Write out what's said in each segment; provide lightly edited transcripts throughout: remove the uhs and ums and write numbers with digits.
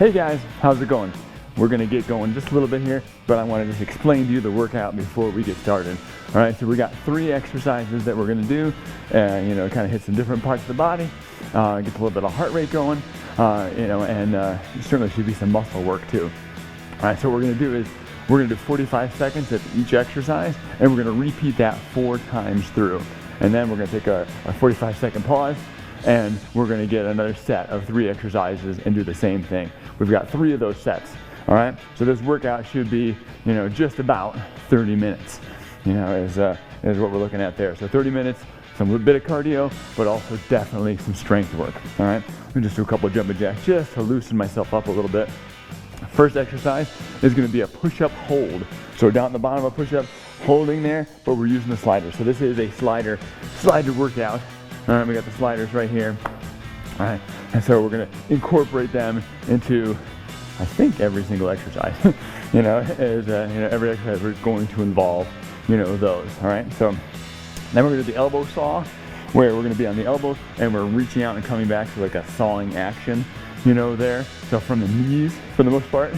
Hey guys, how's it going? We're gonna get going just a little bit here, but I want to just explain to you the workout before we get started. All right, so we got 3 exercises that we're gonna do, kind of hit some different parts of the body, get a little bit of heart rate going, and certainly should be some muscle work too. All right, so what we're gonna do is we're gonna do 45 seconds of each exercise, and we're gonna repeat that 4 times through. And then we're gonna take a 45-second pause, and we're gonna get another set of 3 exercises and do the same thing. We've got 3 of those sets, all right? So this workout should be, just about 30 minutes, is what we're looking at there. So 30 minutes, some little bit of cardio, but also definitely some strength work, all right? Let me just do a couple of jumping jacks just to loosen myself up a little bit. First exercise is gonna be a push-up hold. So down at the bottom of a push-up, holding there, but we're using the slider. So this is a slider workout. All right, we got the sliders right here. All right, and so we're gonna incorporate them into, I think, every single exercise. Every exercise we're going to involve, those. All right, so then we're gonna do the elbow saw, where we're gonna be on the elbows and we're reaching out and coming back to like a sawing action, there. So from the knees, for the most part,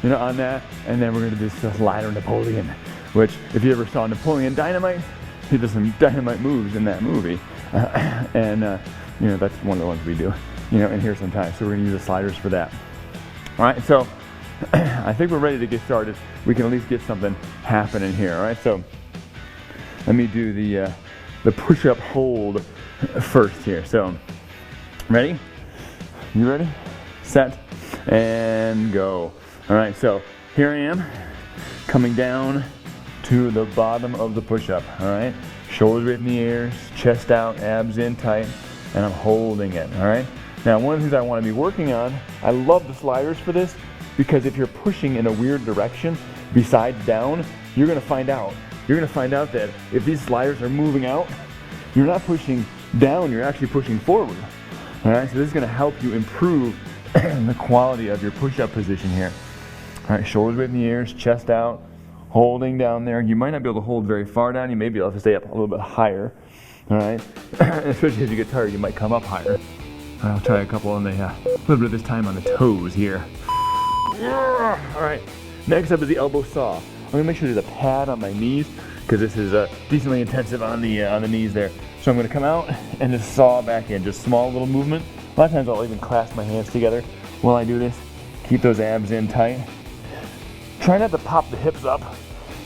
on that, and then we're gonna do the slider Napoleon, which if you ever saw Napoleon Dynamite, he does some dynamite moves in that movie. That's one of the ones we do, in here sometimes. So we're gonna use the sliders for that. All right, so I think we're ready to get started. We can at least get something happening here, all right? So let me do the push-up hold first here. So, ready? You ready? Set, and go. All right, so here I am, coming down to the bottom of the push-up, all right? Shoulders right in the air, chest out, abs in tight, and I'm holding it, all right? Now, one of the things I want to be working on, I love the sliders for this, because if you're pushing in a weird direction, besides down, you're gonna find out that if these sliders are moving out, you're not pushing down, you're actually pushing forward, all right? So this is gonna help you improve the quality of your push-up position here. All right, shoulders right in the air, chest out, holding down there. You might not be able to hold very far down. You may be able to stay up a little bit higher, all right? Especially as you get tired, you might come up higher. I'll try a couple on the, a little bit of this time on the toes here. All right, next up is the elbow saw. I'm gonna make sure there's a pad on my knees, because this is decently intensive on the knees there. So I'm gonna come out and just saw back in, just small little movement. A lot of times I'll even clasp my hands together while I do this. Keep those abs in tight. Try not to pop the hips up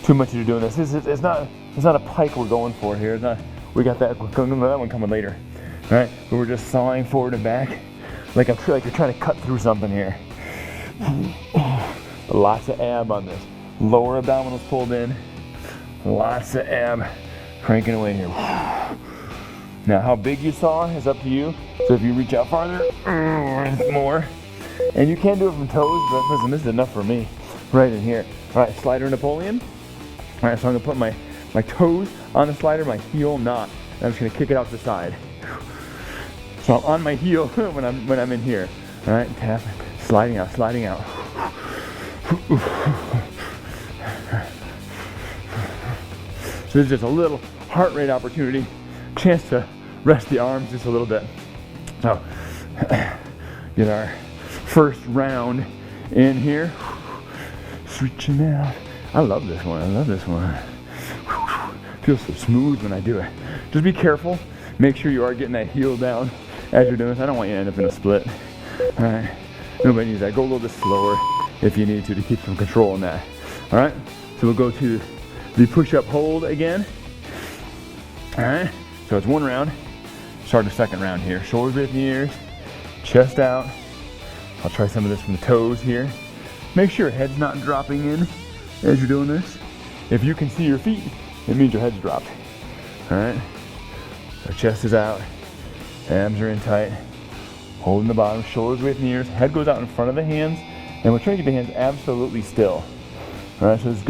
too much as you're doing this. It's not a pike we're going for here. We got that one coming later. All right, but we're just sawing forward and back, like I feel like you're trying to cut through something here. Lots of ab on this. Lower abdominals pulled in. Lots of ab cranking away here. Now, how big you saw is up to you. So if you reach out farther, more. And you can do it from toes, but listen, this is enough for me. Right in here. All right, slider Napoleon. All right, so I'm gonna put my toes on the slider, my heel not. And I'm just gonna kick it out to the side. So I'm on my heel when I'm in here. All right, tap, sliding out. So this is just a little heart rate opportunity, chance to rest the arms just a little bit. So get our first round in here. Reaching out. I love this one. Feels so smooth when I do it. Just be careful. Make sure you are getting that heel down as you're doing this. I don't want you to end up in a split. All right. Nobody needs that. Go a little bit slower if you need to keep some control on that. All right. So we'll go to the push-up hold again. All right. So it's 1 round. Start the second round here. Shoulders right in the ears. Chest out. I'll try some of this from the toes here. Make sure your head's not dropping in as you're doing this. If you can see your feet, it means your head's dropped. All right. So chest is out. Abs are in tight. Holding the bottom, shoulders away from the ears. Head goes out in front of the hands. And we're trying to get the hands absolutely still. All right, so it's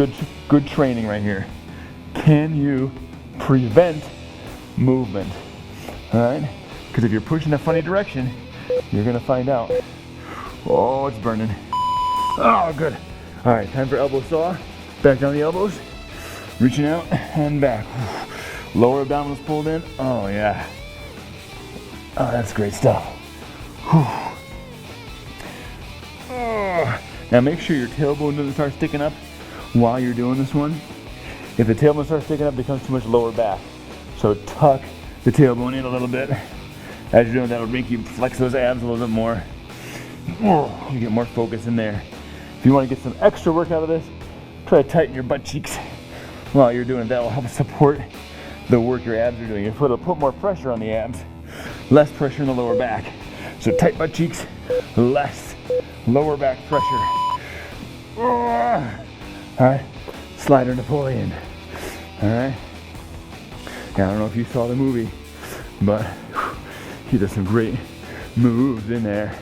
good training right here. Can you prevent movement? All right? Because if you're pushing a funny direction, you're gonna find out. Oh, it's burning. Oh, good. All right, time for elbow saw. Back down the elbows. Reaching out and back. Lower abdominals pulled in. Oh, yeah. Oh, that's great stuff. Oh. Now make sure your tailbone doesn't start sticking up while you're doing this one. If the tailbone starts sticking up, it becomes too much lower back. So tuck the tailbone in a little bit. As you're doing, that'll make you flex those abs a little bit more. You get more focus in there. If you want to get some extra work out of this, try to tighten your butt cheeks while you're doing it. That will help support the work your abs are doing. It'll put more pressure on the abs, less pressure in the lower back. So tight butt cheeks, less lower back pressure. All right, slider Napoleon. All right. Yeah, I don't know if you saw the movie, but he does some great moves in there.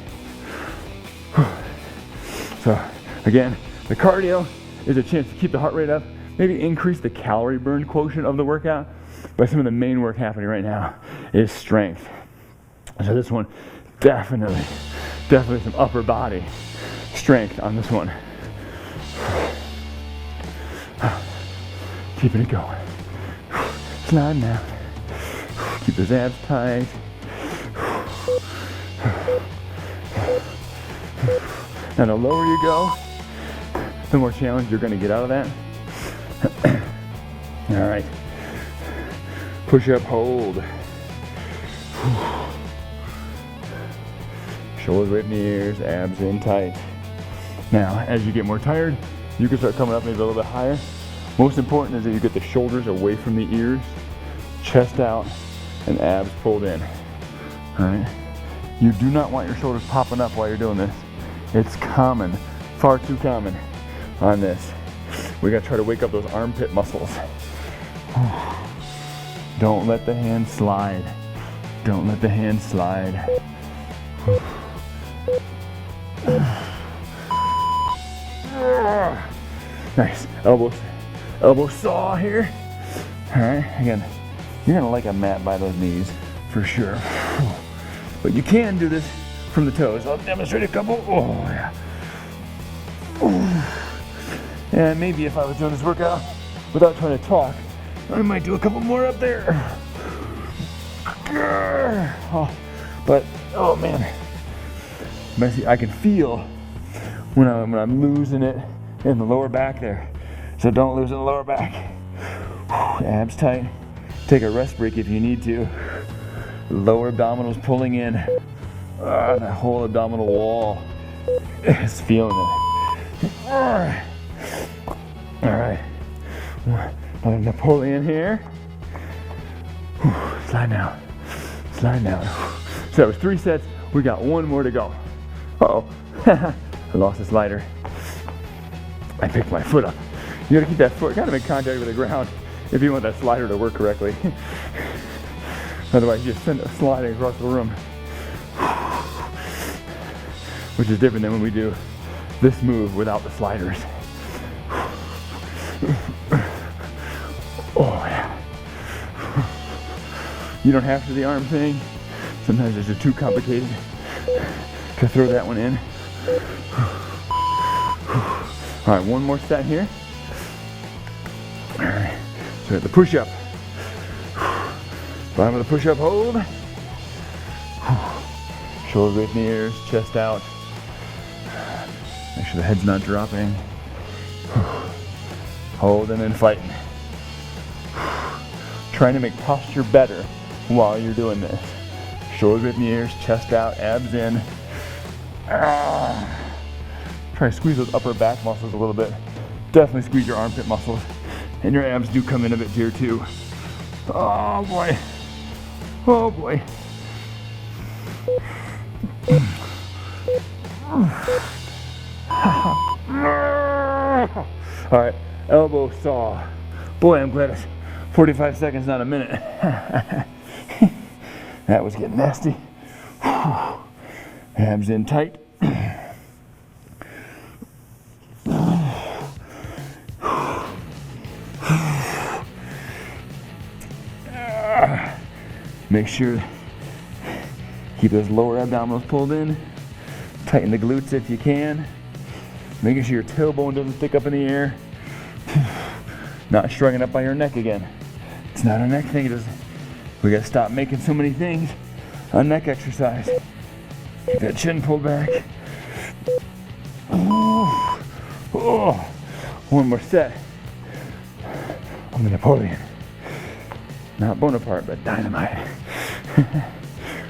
So again, the cardio is a chance to keep the heart rate up, maybe increase the calorie burn quotient of the workout, but some of the main work happening right now is strength. So this one, definitely some upper body strength on this one. Keeping it going. Slide down. Keep those abs tight. Now the lower you go, the more challenge you're going to get out of that. All right. Push up, hold. Shoulders away from the ears, abs in tight. Now, as you get more tired, you can start coming up maybe a little bit higher. Most important is that you get the shoulders away from the ears, chest out, and abs pulled in. All right. You do not want your shoulders popping up while you're doing this. It's common, far too common on this. We gotta try to wake up those armpit muscles. Don't let the hand slide. Don't let the hand slide. Nice, elbow saw here. All right, again, you're gonna like a mat by those knees for sure. But you can do this from the toes. I'll demonstrate a couple. Oh yeah. And maybe if I was doing this workout without trying to talk, I might do a couple more up there. But oh man, I can feel when I'm losing it in the lower back there. So don't lose in the lower back. Abs tight. Take a rest break if you need to. Lower abdominals pulling in. The whole abdominal wall is feeling it. All right. Another Napoleon here. Slide down. Slide down. So that was 3 sets. We got 1 more to go. Uh-oh. I lost the slider. I picked my foot up. You gotta keep that foot kind of in contact with the ground if you want that slider to work correctly. Otherwise, you just send it sliding across the room. Which is different than when we do this move without the sliders. Oh yeah. You don't have to do the arm thing. Sometimes it's just too complicated to throw that one in. All right, 1 more set here. All right, so the push-up. Bottom of the push-up hold. Shoulders away from the ears, chest out. Make sure the head's not dropping. Hold and then fighting. Trying to make posture better while you're doing this. Shoulders away from the ears, chest out, abs in. Try to squeeze those upper back muscles a little bit. Definitely squeeze your armpit muscles. And your abs do come in a bit here too. Oh boy. Oh boy. All right, elbow saw. Boy, I'm glad it's 45 seconds, not a minute. That was getting nasty. Abs in tight. Make sure, keep those lower abdominals pulled in. Tighten the glutes if you can. Making sure your tailbone doesn't stick up in the air. Not shrugging up by your neck again. It's not a neck thing. We gotta stop making so many things a neck exercise. Keep that chin pulled back. Oh, one more set. I'm the Napoleon. Not Bonaparte, but dynamite.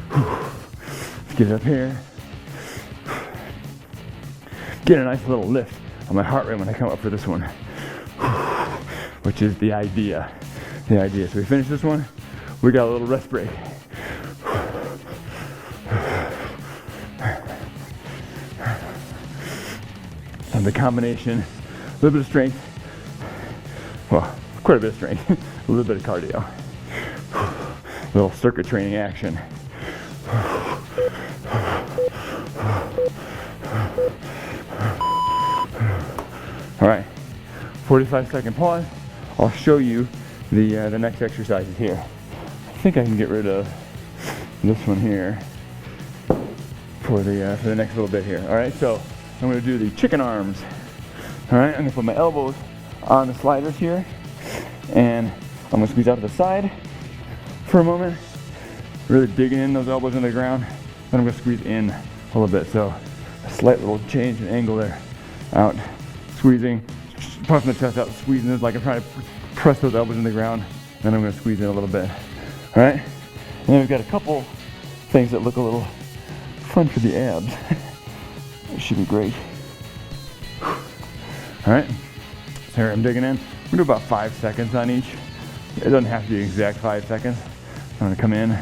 Let's get it up here. Get a nice little lift on my heart rate when I come up for this one, which is the idea. So we finish this one, we got a little rest break. And the combination, a little bit of strength, well, quite a bit of strength, a little bit of cardio, a little circuit training action. All right, 45-second pause. I'll show you the next exercises here. I think I can get rid of this one here for the next little bit here. All right, so I'm going to do the chicken arms. All right, I'm going to put my elbows on the sliders here, and I'm going to squeeze out to the side for a moment, really digging in those elbows in the ground. Then I'm going to squeeze in a little bit, so a slight little change in angle there. Out, squeezing, puffing the chest out, squeezing it like I'm trying to press those elbows in the ground. Then I'm going to squeeze in a little bit. All right, and then we've got a couple things that look a little fun for the abs. It should be great. All right, so here I'm digging in. We do about 5 seconds on each. It doesn't have to be exact 5 seconds. I'm gonna come in,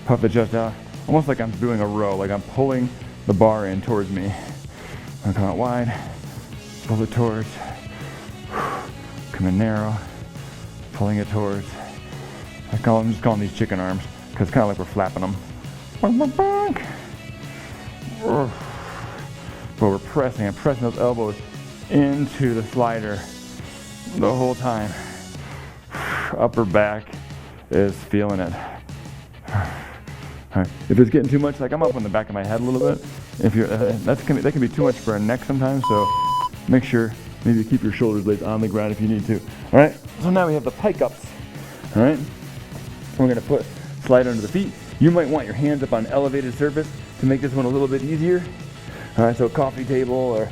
puff the chest out, almost like I'm doing a row, like I'm pulling the bar in towards me. I'm gonna come out wide, pull it towards, come in narrow, pulling it towards. I'm just calling these chicken arms because it's kind of like we're flapping them. But we're pressing, I'm pressing those elbows into the slider the whole time. Upper back is feeling it. Right. If it's getting too much, like I'm up on the back of my head a little bit. If you're, that can be too much for our neck sometimes. So make sure maybe you keep your shoulder blades on the ground if you need to. All right. So now we have the pike ups. All right. We're gonna slide under the feet. You might want your hands up on an elevated surface to make this one a little bit easier. All right. So a coffee table or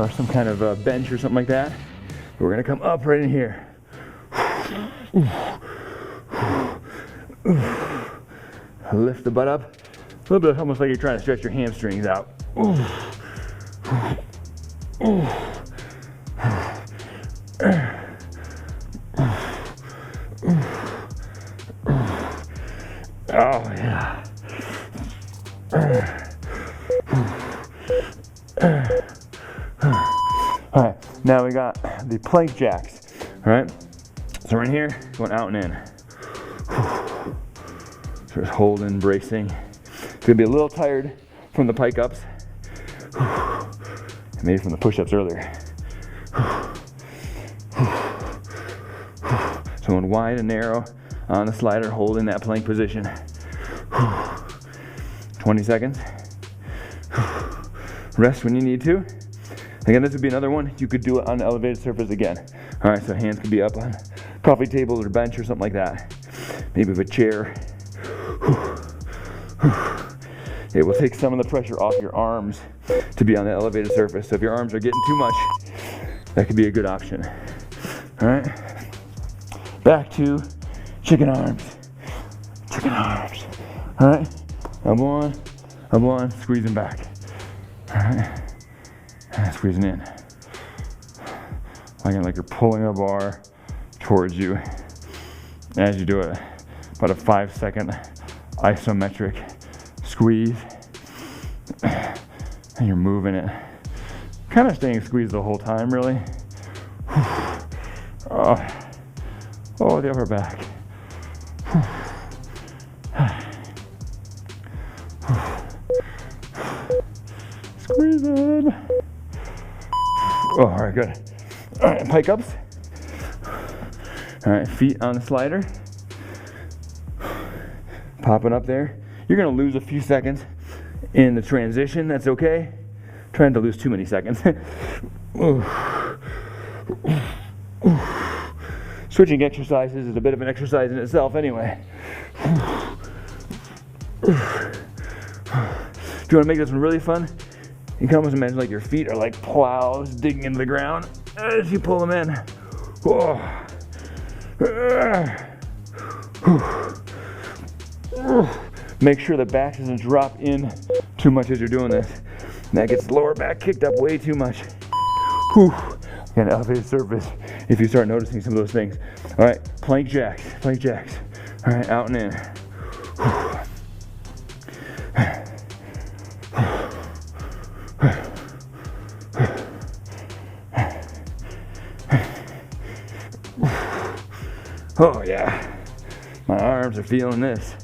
some kind of a bench or something like that. We're gonna come up right in here. Lift the butt up. A little bit almost like you're trying to stretch your hamstrings out. Oh yeah. All right, now we got the plank jacks. All right, so we're in here, going out and in. Just holding, bracing. It's gonna be a little tired from the pike ups, maybe from the push-ups earlier. So going wide and narrow on the slider, holding that plank position. 20 seconds. Rest when you need to. Again, this would be another one. You could do it on an elevated surface again. All right, so hands could be up on coffee tables or bench or something like that. Maybe with a chair. It will take some of the pressure off your arms to be on the elevated surface. So if your arms are getting too much, that could be a good option. All right, back to chicken arms. Chicken arms. All right, elbow on, squeezing back. All right, and squeezing in. Like you're pulling a bar towards you as you do it. About a 5-second isometric squeeze, and you're moving it, kind of staying squeezed the whole time, really. Oh, the upper back. Squeeze it. Oh, all right, good. All right, pike ups. All right, feet on the slider. Popping up there. You're gonna lose a few seconds in the transition. That's okay. Trying to lose too many seconds. Switching exercises is a bit of an exercise in itself anyway. If you wanna make this one really fun, You can almost imagine like your feet are like plows digging into the ground as you pull them in. Oh. Make sure the back doesn't drop in too much as you're doing this. That gets the lower back kicked up way too much. An elevated surface if you start noticing some of those things. All right, plank jacks. All right, out and in. Oh yeah, my arms are feeling this.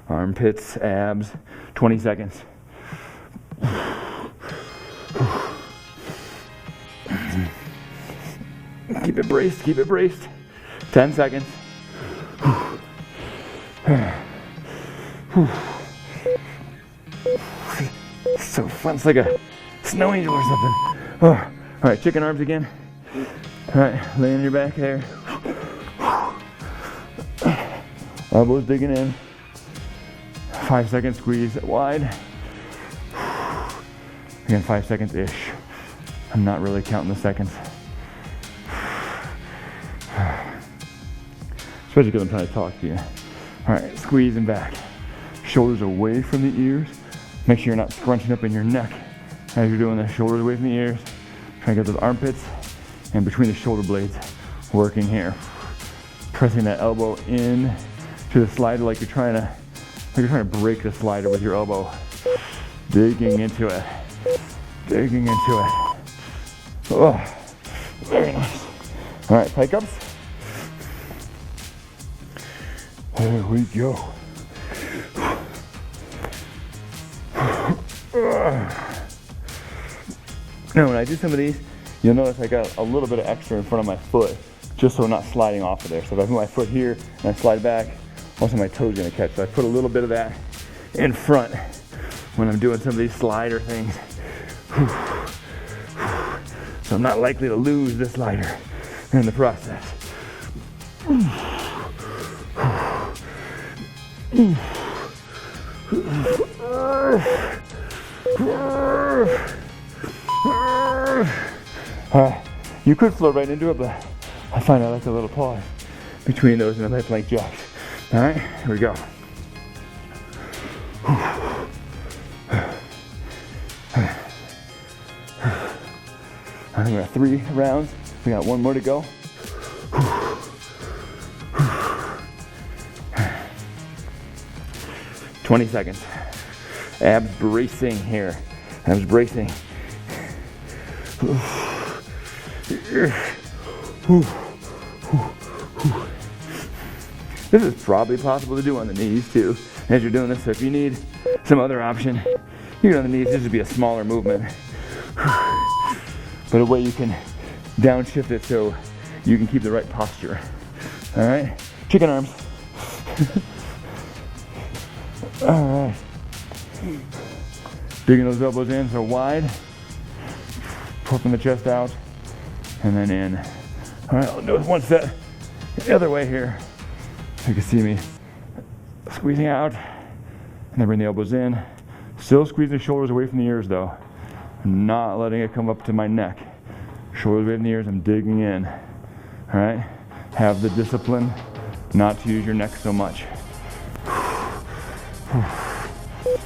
Armpits, abs, 20 seconds. Keep it braced. 10 seconds. So fun, it's like a snow angel or something. Oh. All right, chicken arms again. All right, lay on your back there. Elbows digging in. 5 seconds, squeeze it wide. Again, 5 seconds-ish. I'm not really counting the seconds. Especially because I'm trying to talk to you. All right, squeezing back. Shoulders away from the ears. Make sure you're not scrunching up in your neck as you're doing this. Shoulders away from the ears. Try to get those armpits and between the shoulder blades working here. Pressing that elbow in to the slider like you're trying to break the slider with your elbow. Digging into it. Oh, very nice. All right, pike ups. There we go. Now when I do some of these, you'll notice I got a little bit of extra in front of my foot, just so I'm not sliding off of there. So if I put my foot here and I slide back, also my toe's gonna catch. So I put a little bit of that in front when I'm doing some of these slider things. So I'm not likely to lose this slider in the process. You could float right into it, but I find I like a little pause between those and then my plank jacks. All right, here we go. I think we got 3 rounds. We got 1 more to go. 20 seconds. Abs bracing here. Abs bracing. This is probably possible to do on the knees too, as you're doing this. So if you need some other option, you can on the knees. This would be a smaller movement, but a way you can downshift it so you can keep the right posture. All right, chicken arms. All right, digging those elbows in so wide, puffing the chest out, and then in. All right, I'll do it one set the other way here. You can see me squeezing out, and then bring the elbows in. Still squeezing the shoulders away from the ears though. I'm not letting it come up to my neck. Shoulders away from the ears, I'm digging in. All right, have the discipline not to use your neck so much.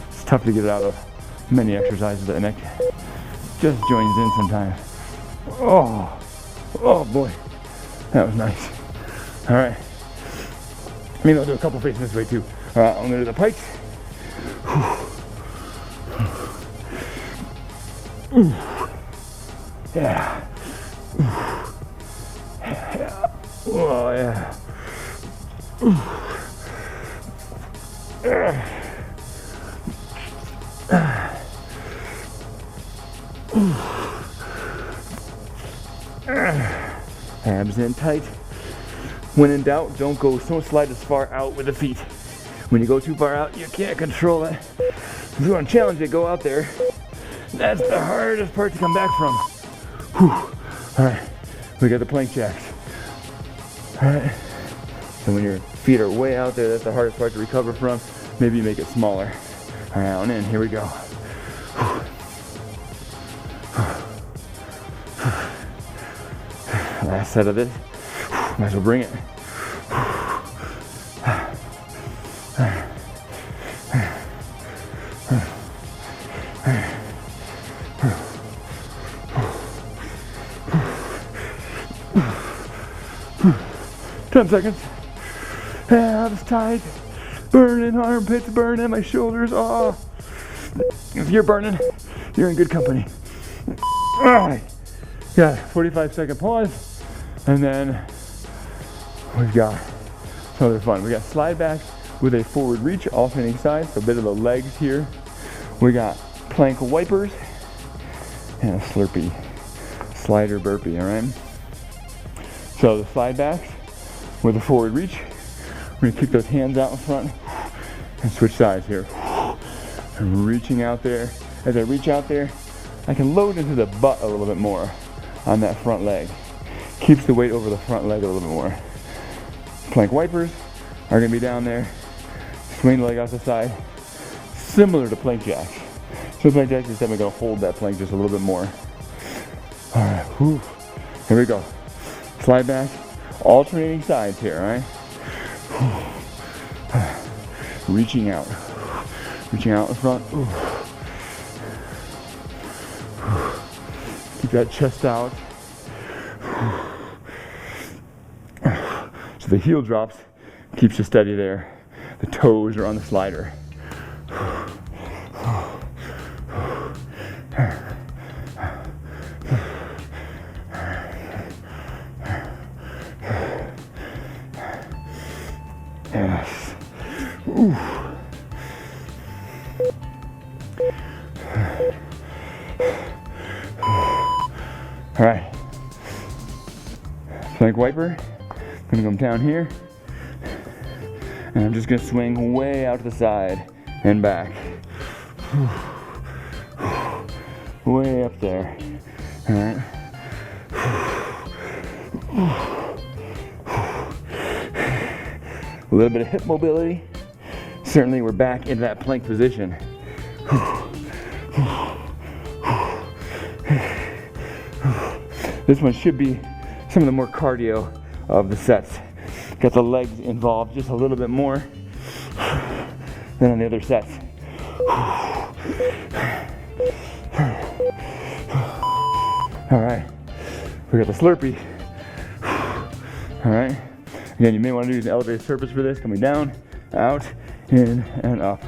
It's tough to get it out of many exercises. The neck just joins in sometimes. Oh boy, that was nice. All right, maybe I'll do a couple facing this way too. All right, I'm gonna do the pikes. Yeah. Oh yeah. Abs in tight. When in doubt, don't slide as far out with the feet. When you go too far out, you can't control it. If you want to challenge it, go out there. That's the hardest part to come back from. Whew. All right, we got the plank jacks. All right, so when your feet are way out there, that's the hardest part to recover from. Maybe you make it smaller. All right, on in, here we go. Last set of this. Might as well bring it. 10 seconds. Abs tight. Burning, armpits burning, my shoulders. Oh, if you're burning, you're in good company. All right. Got a 45-second pause, and then we've got some other fun. We got slide back with a forward reach, alternating sides, so a bit of the legs here. We got plank wipers and a Slurpee slider burpee. All right. So the slide backs with a forward reach. We're gonna keep those hands out in front and switch sides here. I'm reaching out there. As I reach out there, I can load into the butt a little bit more on that front leg. Keeps the weight over the front leg a little bit more. Plank wipers are gonna be down there. Swing the leg out the side, similar to plank jacks. So plank jacks, except I'm gonna hold that plank just a little bit more. All right, whew. Here we go. Slide back, alternating sides here, all right? Reaching out in front. Keep that chest out. So the heel drops, keeps you steady there. The toes are on the slider. Yes. Ooh. All right. Plank wiper. I'm gonna come down here, and I'm just gonna swing way out to the side and back. Way up there. All right. A little bit of hip mobility. Certainly we're back in that plank position. This one should be some of the more cardio of the sets. Got the legs involved just a little bit more than on the other sets. All right, we got the Slurpee. All right. Again, you may want to use an elevated surface for this, coming down, out, in, and up.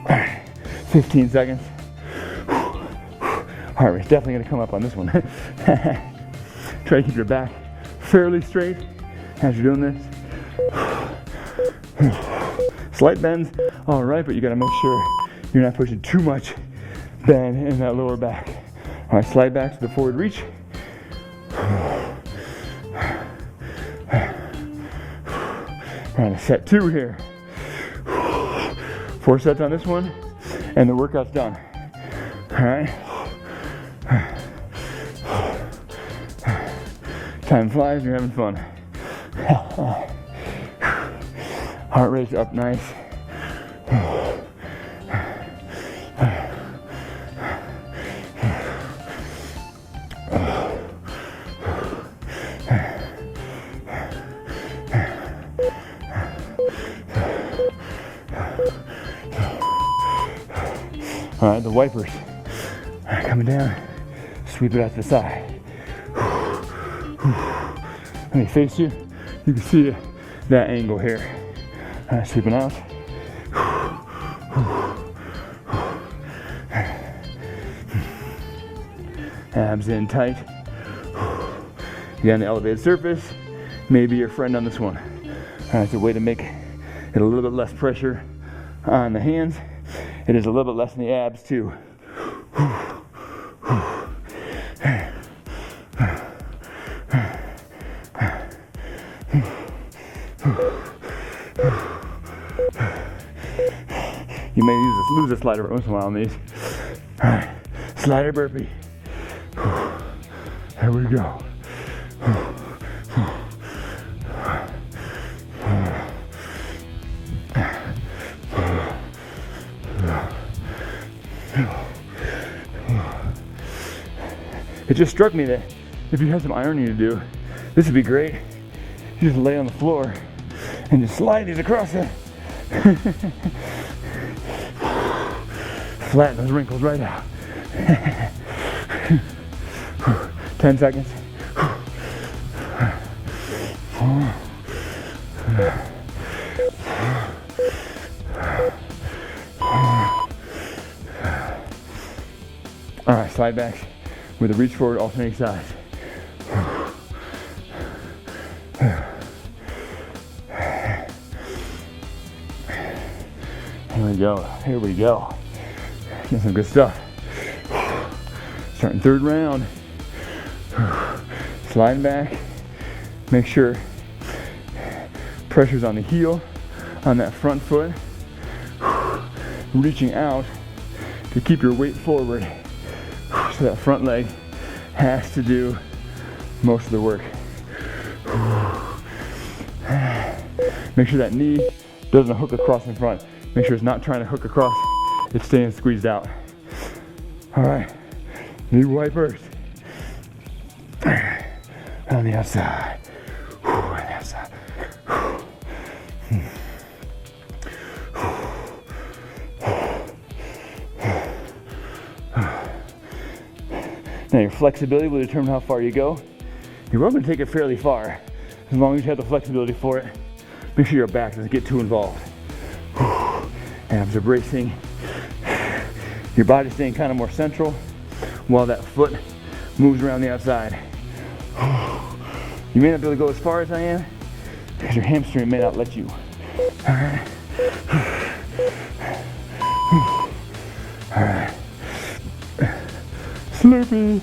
All right, 15 seconds. Heart rate's definitely gonna come up on this one. Try to keep your back fairly straight as you're doing this. Slight bends, all right, but you gotta make sure you're not pushing too much bend in that lower back. All right, slide back to the forward reach. We're on set 2 here. 4 sets on this one, and the workout's done. All right. Time flies, you're having fun. Heart rate's up nice. All right, the wipers are coming down. Sweep it out to the side. Let me face you. You can see that angle here. All right, sweeping out. Abs in tight. You got an elevated surface. Maybe your friend on this one. All right, it's a way to make it a little bit less pressure on the hands. It is a little bit less in the abs too. You may lose a slider once in a while on these. All right, Slider burpee. Here we go. It just struck me that if you had some ironing to do, this would be great. You just lay on the floor and just slide these across it. Flatten those wrinkles right out. 10 seconds. All right, slide back with a reach forward, alternating sides. Here we go, here we go. Get some good stuff. Starting third round. Sliding back. Make sure pressure's on the heel, on that front foot. Reaching out to keep your weight forward. So that front leg has to do most of the work. Make sure that knee doesn't hook across in front. Make sure it's not trying to hook across, it's staying squeezed out. All right, knee wipers. On the outside. On the outside. Now your flexibility will determine how far you go. You're going to take it fairly far, as long as you have the flexibility for it. Make sure your back doesn't get too involved. Abs are bracing. Your body's staying kind of more central while that foot moves around the outside. You may not be able to go as far as I am because your hamstring may not let you. All right. All right. Slurpee.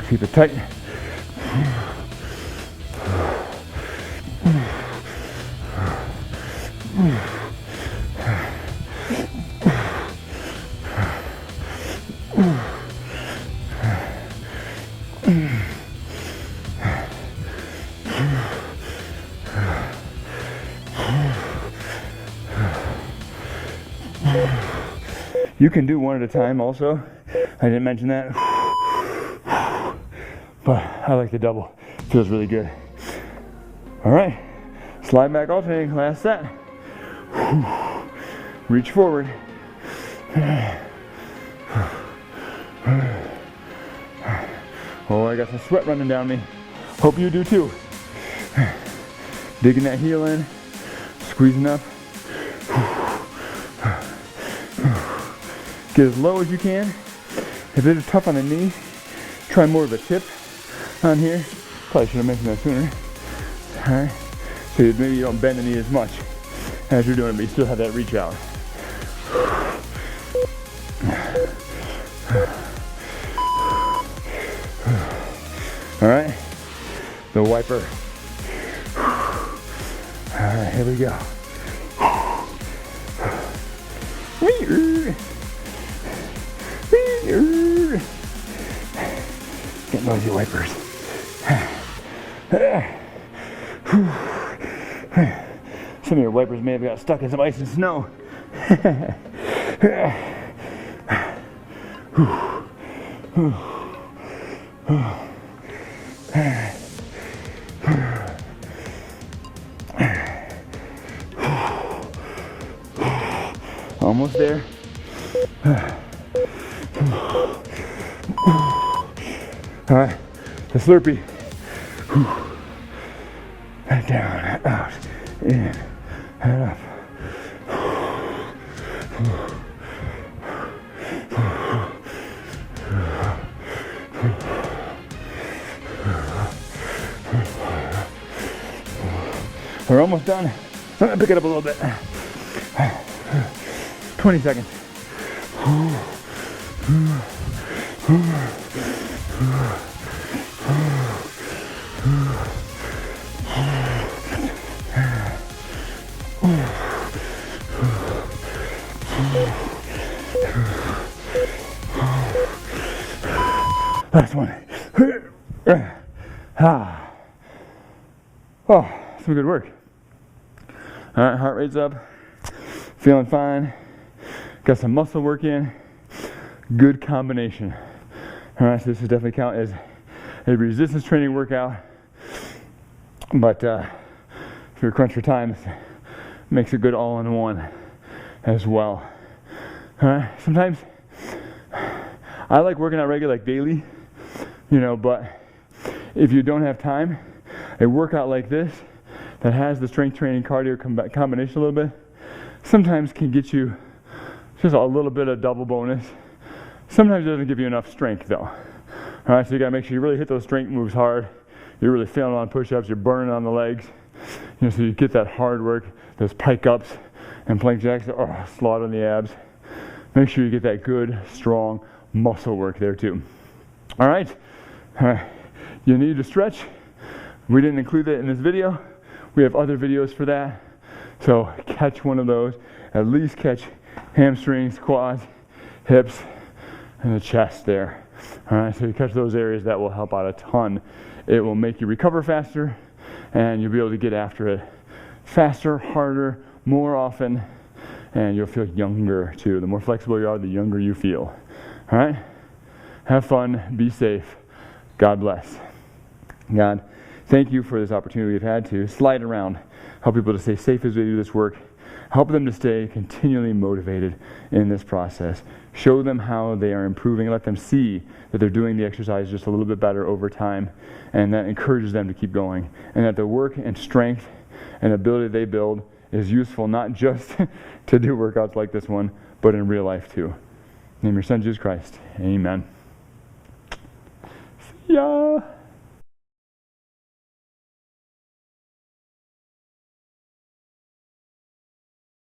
Keep it tight. You can do one at a time also. I didn't mention that. But I like the double. Feels really good. All right. Slide back alternating. Last set. Reach forward. Oh, I got some sweat running down me. Hope you do too. Digging that heel in. Squeezing up. Get as low as you can. If it is tough on the knee, try more of a tip on here. Probably should have mentioned that sooner. All right. So maybe you don't bend the knee as much as you're doing it, but you still have that reach out. All right. The wiper. All right, here we go. Get noisy wipers. Some of your wipers may have got stuck in some ice and snow. Almost there. All right, the Slurpee. Down, out, in, and up. We're almost done. I'm gonna pick it up a little bit. 20 seconds. Last one. Oh, some good work. All right, heart rate's up. Feeling fine. Got some muscle work in. Good combination. All right, so this would definitely count as a resistance training workout. But if you're crunch for time, it makes a good all-in-one as well. All right, sometimes I like working out regular, like daily, but if you don't have time, a workout like this that has the strength training cardio combination a little bit, sometimes can get you just a little bit of double bonus. Sometimes it doesn't give you enough strength though. All right, so you gotta make sure you really hit those strength moves hard. You're really failing on push-ups, you're burning on the legs. So you get that hard work, those pike ups and plank jacks, slaughter on the abs. Make sure you get that good, strong muscle work there too. All right, you need to stretch. We didn't include that in this video. We have other videos for that. So catch one of those. At least catch hamstrings, quads, hips, and the chest there. All right, so you catch those areas, that will help out a ton. It will make you recover faster, and you'll be able to get after it faster, harder, more often, and you'll feel younger too. The more flexible you are, the younger you feel. All right, have fun, be safe. God bless. God, thank you for this opportunity we've had to slide around, help people to stay safe as they do this work, help them to stay continually motivated in this process. Show them how they are improving, let them see that they're doing the exercise just a little bit better over time, and that encourages them to keep going, and that the work and strength and ability they build is useful not just to do workouts like this one, but in real life too. In the name of your Son, Jesus Christ, amen. See ya.